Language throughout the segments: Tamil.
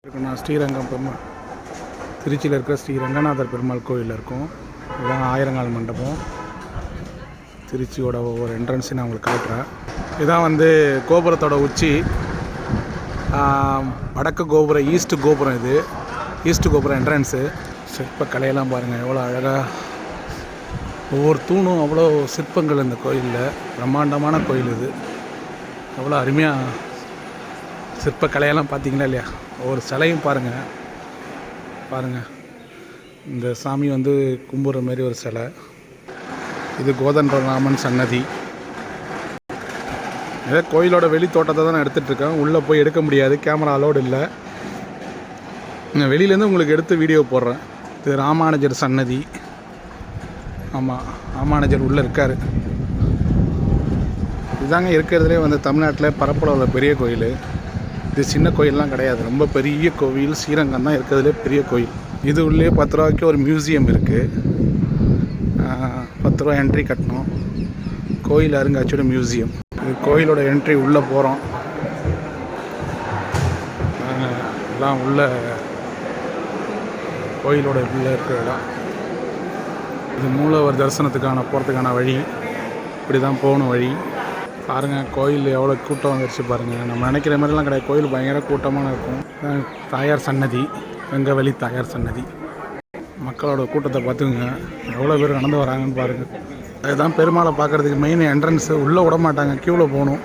இருக்குண்ணா ஸ்ரீரங்கம் பெருமாள், திருச்சியில் இருக்கிற ஸ்ரீ ரங்கநாதர் பெருமாள் கோயிலில் இருக்கும். இதுதான் ஆயிரங்கால் மண்டபம். திருச்சியோட ஒவ்வொரு என்ட்ரன்ஸையும் நான் உங்களுக்கு காட்டுறேன். இதுதான் கோபுரத்தோட உச்சி. வடக்கு கோபுரம், ஈஸ்ட் கோபுரம். இது ஈஸ்ட் கோபுரம் என்ட்ரன்ஸு. சிற்ப கலையெல்லாம் பாருங்கள் எவ்வளோ அழகாக. ஒவ்வொரு தூணும் அவ்வளோ சிற்பங்கள் இந்த கோயிலில். பிரம்மாண்டமான கோயில் இது. எவ்வளோ அருமையாக சிற்ப கலையெல்லாம் பார்த்தீங்களா இல்லையா? ஒவ்வொரு சிலையும் பாருங்கள். இந்த சாமி கும்புற மாரி ஒரு சிலை. இது கோதண்டராமன் சன்னதி. இதே கோயிலோட வெளி தோட்டத்தை தான் நான் எடுத்துகிட்ருக்கேன். உள்ளே போய் எடுக்க முடியாது, கேமரா அலோடு இல்லை. நான் வெளியிலேருந்து உங்களுக்கு எடுத்து வீடியோ போடுறேன். இது ராமானுஜர் சன்னதி. ஆமாம், ராமானுஜர் உள்ளே இருக்கார். இதாங்க இருக்கிறதுலே தமிழ்நாட்டில் பரப்பளவில் பெரிய கோயில். இது சின்ன கோயிலெலாம் கிடையாது, ரொம்ப பெரிய கோவில். ஸ்ரீரங்கம் தான் இருக்கிறதுலே பெரிய கோயில். இது உள்ளே 10 ரூபாய்க்கு ஒரு மியூசியம் இருக்குது. 10 ரூபா என்ட்ரி கட்டணும். கோயில் அருங்காட்சியோட மியூசியம். இது கோயிலோட என்ட்ரி. உள்ளே போகிறோம். எல்லாம் உள்ள கோயிலோட உள்ளே இருக்கிற இடம். இது மூலவர் தரிசனத்துக்கான போகிறதுக்கான வழி. இப்படி தான் போகணும் வழி. பாருங்கள் கோயில் எவ்வளோ கூட்டம் வந்துருச்சு பாருங்கள். நம்ம நினைக்கிற மாதிரிலாம் கிடையாது. கோயில் பயங்கர கூட்டமான இருக்கும். தாயார் சன்னதி, வெங்கவெளி தாயார் சன்னதி. மக்களோட கூட்டத்தை பார்த்துக்குங்க, எவ்வளோ பேர் நடந்து வராங்கன்னு பாருங்கள். அதுதான் பெருமாளை பார்க்குறதுக்கு மெயின் என்ட்ரன்ஸு. உள்ளே விட மாட்டாங்க, க்யூவில் போகணும்.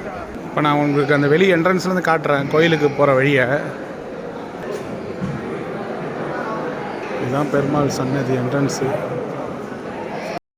இப்போ நான் உங்களுக்கு அந்த வெளி என்ட்ரன்ஸ்லேருந்து காட்டுறேன் கோயிலுக்கு போகிற வழியை. இதுதான் பெருமாள் சன்னதி என்ட்ரன்ஸு.